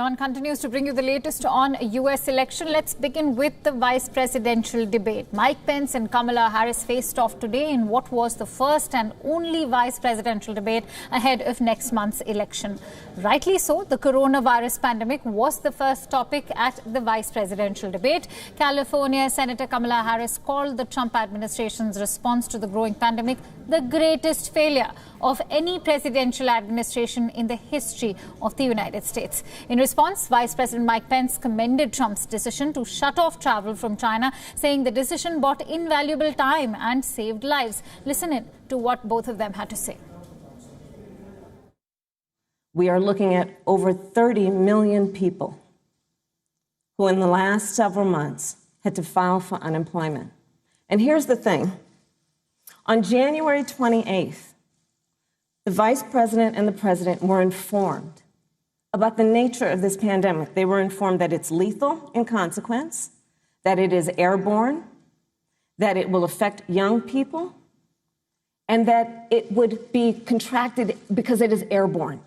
On continues to bring you the latest on a U.S. election. Let's begin with the vice presidential debate. Mike Pence and Kamala Harris faced off today in what was the first and only vice presidential debate ahead of next month's election. Rightly so, the coronavirus pandemic was the first topic at the vice presidential debate. California Senator Kamala Harris called the Trump administration's response to the growing pandemic the greatest failure of any presidential administration in the history of the United States. In response, Vice President Mike Pence commended Trump's decision to shut off travel from China, saying the decision bought invaluable time and saved lives. Listen in to what both of them had to say. We are looking at over 30 million people who in the last several months had to file for unemployment. And here's the thing. On January 28th, the vice president and the president were informed about the nature of this pandemic. They were informed that it's lethal in consequence, that it is airborne, that it will affect young people, and that it would be contracted because it is airborne.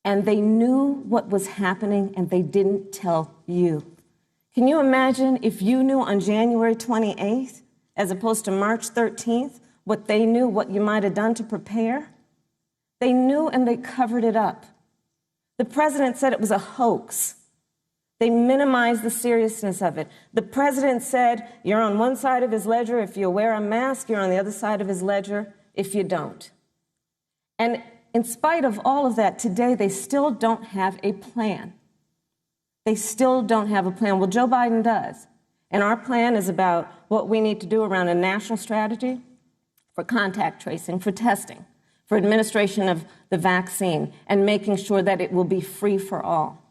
And they knew what was happening, and they didn't tell you. Can you imagine if you knew on January 28th, as opposed to March 13th, what they knew, what you might have done to prepare? They knew and they covered it up. The president said it was a hoax. They minimized the seriousness of it. The president said, you're on one side of his ledger if you wear a mask, you're on the other side of his ledger if you don't. And in spite of all of that, today they still don't have a plan. They still don't have a plan. Well, Joe Biden does. And our plan is about what we need to do around a national strategy for contact tracing, for testing, for administration of the vaccine, and making sure that it will be free for all.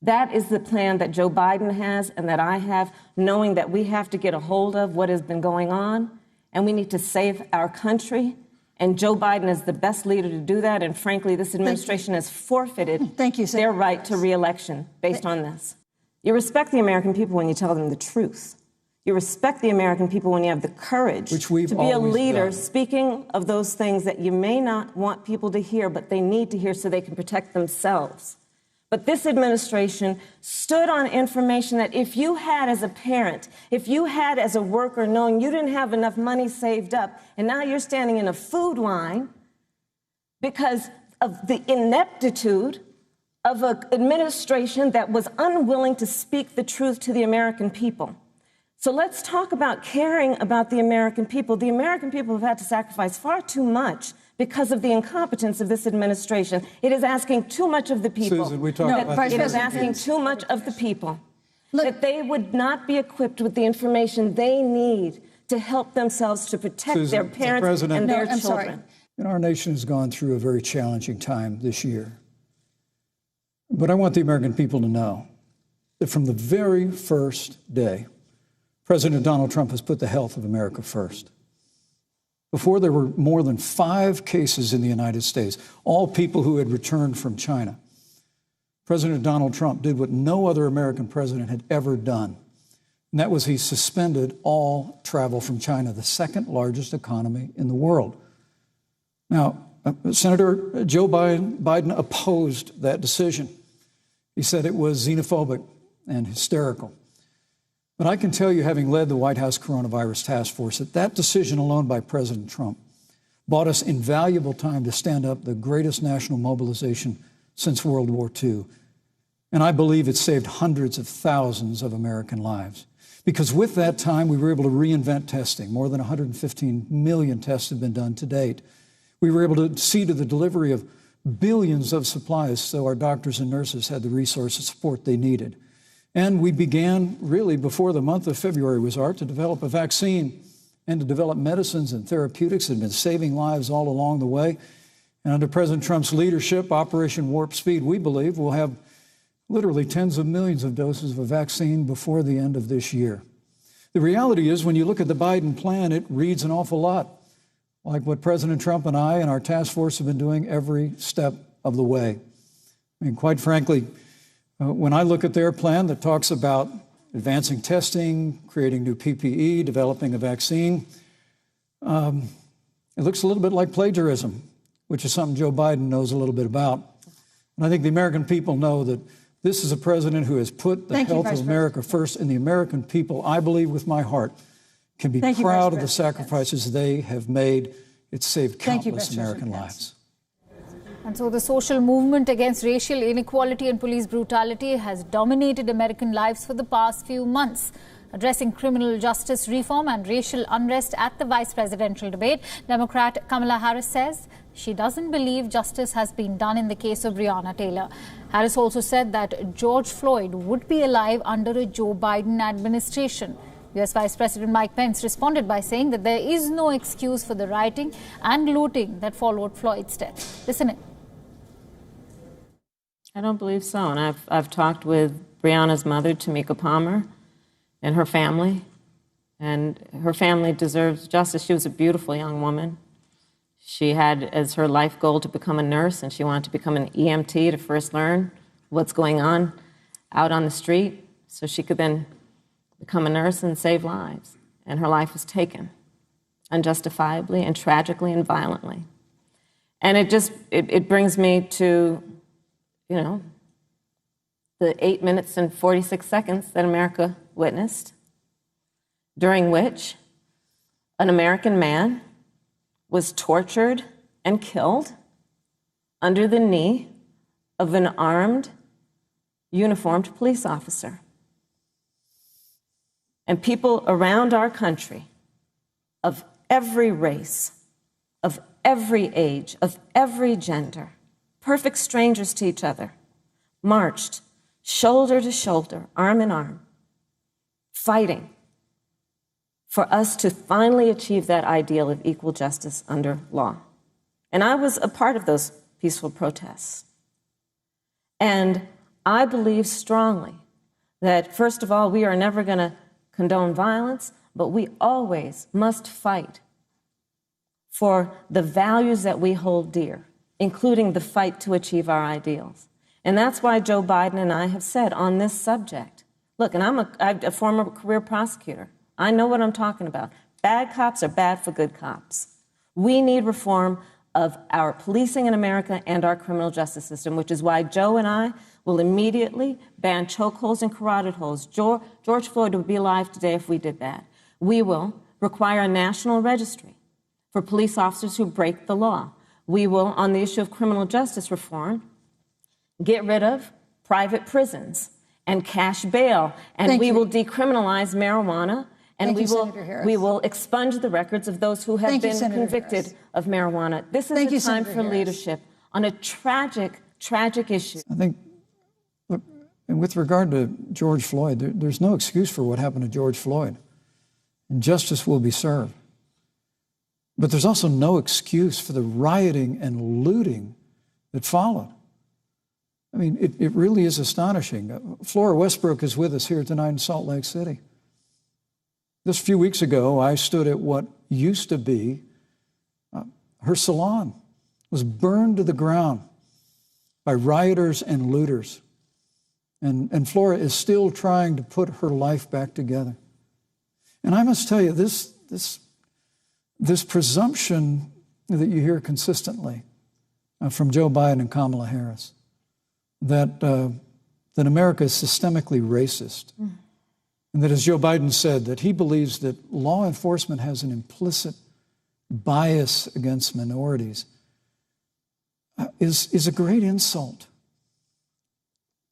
That is the plan that Joe Biden has and that I have, knowing that we have to get a hold of what has been going on, and we need to save our country. And Joe Biden is the best leader to do that. And frankly, this administration has forfeited their right to re-election based on this. You respect the American people when you tell them the truth. You respect the American people when you have the courage to be a leader speaking of those things that you may not want people to hear, but they need to hear so they can protect themselves. But this administration stood on information that if you had as a parent, if you had as a worker, knowing you didn't have enough money saved up, and now you're standing in a food line because of the ineptitude of an administration that was unwilling to speak the truth to the American people. So let's talk about caring about the American people. The American people have had to sacrifice far too much because of the incompetence of this administration. It is asking too much of the people. Susan, we talked about it is asking too much of the people. That they would not be equipped with the information they need to help themselves to protect their parents and their children. And our nation has gone through a very challenging time this year. But I want the American people to know that from the very first day, President Donald Trump has put the health of America first. Before, there were more than 5 cases in the United States, all people who had returned from China. President Donald Trump did what no other American president had ever done, and that was he suspended all travel from China, the second largest economy in the world. Now, Senator Joe Biden opposed that decision. He said it was xenophobic and hysterical. But I can tell you, having led the White House Coronavirus Task Force, that decision alone by President Trump bought us invaluable time to stand up the greatest national mobilization since World War II. And I believe it saved hundreds of thousands of American lives. Because with that time, we were able to reinvent testing. More than 115 million tests have been done to date. We were able to see to the delivery of billions of supplies so our doctors and nurses had the resource and support they needed. And we began, really, before the month of February was out, to develop a vaccine and to develop medicines and therapeutics that have been saving lives all along the way. And under President Trump's leadership, Operation Warp Speed, we believe, will have literally tens of millions of doses of a vaccine before the end of this year. The reality is, when you look at the Biden plan, it reads an awful lot like what President Trump and I and our task force have been doing every step of the way. I mean, quite frankly, when I look at their plan that talks about advancing testing, creating new PPE, developing a vaccine, it looks a little bit like plagiarism, which is something Joe Biden knows a little bit about. And I think the American people know that this is a president who has put the health of America first, and the American people, I believe with my heart, can be proud of the sacrifices they have made. It's saved countless American lives. And so the social movement against racial inequality and police brutality has dominated American lives for the past few months. Addressing criminal justice reform and racial unrest at the vice presidential debate, Democrat Kamala Harris says she doesn't believe justice has been done in the case of Breonna Taylor. Harris also said that George Floyd would be alive under a Joe Biden administration. U.S. Vice President Mike Pence responded by saying that there is no excuse for the rioting and looting that followed Floyd's death. Listen in. I don't believe so. And I've talked with Breonna's mother, Tamika Palmer, and her family. And her family deserves justice. She was a beautiful young woman. She had as her life goal to become a nurse, and she wanted to become an EMT to first learn what's going on out on the street so she could then become a nurse and save lives. And her life was taken unjustifiably and tragically and violently. And it brings me to, you know, the 8 minutes and 46 seconds that America witnessed, during which an American man was tortured and killed under the knee of an armed, uniformed police officer. And people around our country, of every race, of every age, of every gender, perfect strangers to each other, marched shoulder to shoulder, arm in arm, fighting for us to finally achieve that ideal of equal justice under law. And I was a part of those peaceful protests. And I believe strongly that, first of all, we are never going to condone violence, but we always must fight for the values that we hold dear, including the fight to achieve our ideals. And that's why Joe Biden and I have said on this subject, look, and I'm a former career prosecutor. I know what I'm talking about. Bad cops are bad for good cops. We need reform of our policing in America and our criminal justice system, which is why Joe and I will immediately ban chokeholds and carotid holds. George Floyd would be alive today if we did that. We will require a national registry for police officers who break the law. We will, on the issue of criminal justice reform, get rid of private prisons and cash bail, and we will decriminalize marijuana, and we will expunge the records of those who have been convicted of marijuana. This is the time for leadership on a tragic, tragic issue. I think, look, and with regard to George Floyd, there's no excuse for what happened to George Floyd, and justice will be served. But there's also no excuse for the rioting and looting that followed. I mean, it really is astonishing. Flora Westbrook is with us here tonight in Salt Lake City. Just a few weeks ago, I stood at what used to be her salon. It was burned to the ground by rioters and looters. And Flora is still trying to put her life back together. And I must tell you, this presumption that you hear consistently from Joe Biden and Kamala Harris, that America is systemically racist. And that, as Joe Biden said, that he believes that law enforcement has an implicit bias against minorities, is a great insult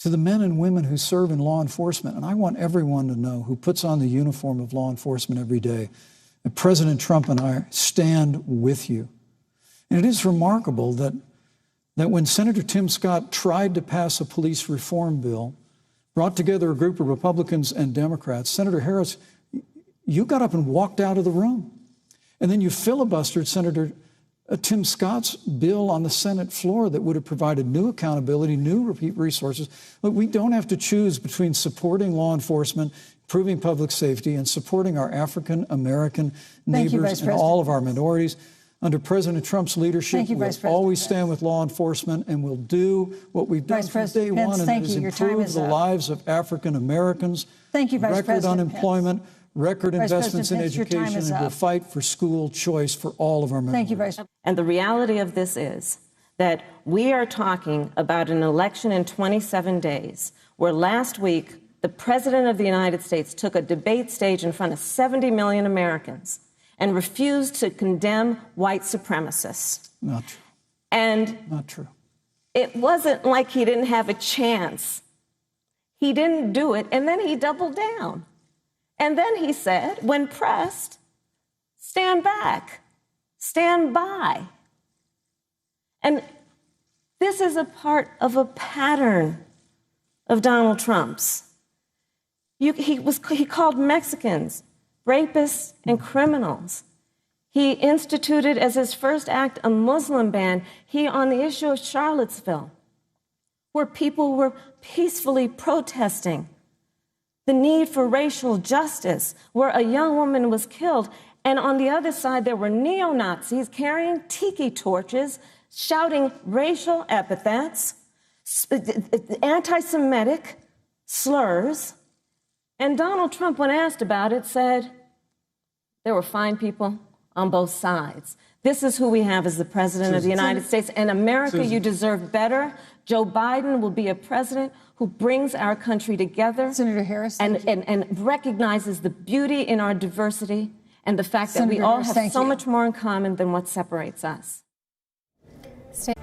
to the men and women who serve in law enforcement. And I want everyone to know who puts on the uniform of law enforcement every day that President Trump and I stand with you. And it is remarkable that when Senator Tim Scott tried to pass a police reform bill, brought together a group of Republicans and Democrats, Senator Harris, you got up and walked out of the room. And then you filibustered Senator Tim Scott's bill on the Senate floor that would have provided new accountability, new resources. Look, we don't have to choose between supporting law enforcement, improving public safety, and supporting our African-American neighbors and all of our minorities. Under President Trump's leadership, we'll always stand with law enforcement, and we'll do what we've done from day one, and that is improve the lives of African Americans. Record unemployment, record investments in education, and we'll fight for school choice for all of our members. And the reality of this is that we are talking about an election in 27 days, where last week the President of the United States took a debate stage in front of 70 million Americans and refused to condemn white supremacists. Not true. And not true. It wasn't like he didn't have a chance. He didn't do it, and then he doubled down. And then he said, when pressed, stand back, stand by. And this is a part of a pattern of Donald Trump's. He called Mexicans rapists and criminals. He instituted as his first act a Muslim ban. On the issue of Charlottesville, where people were peacefully protesting the need for racial justice, where a young woman was killed. And on the other side, there were neo-Nazis carrying tiki torches, shouting racial epithets, anti-Semitic slurs. And Donald Trump, when asked about it, said there were fine people on both sides. This is who we have as the President of the United States. And America, you deserve better. Joe Biden will be a president who brings our country together. Senator Harris. And recognizes the beauty in our diversity and the fact that we all have so much more in common than what separates us. Stay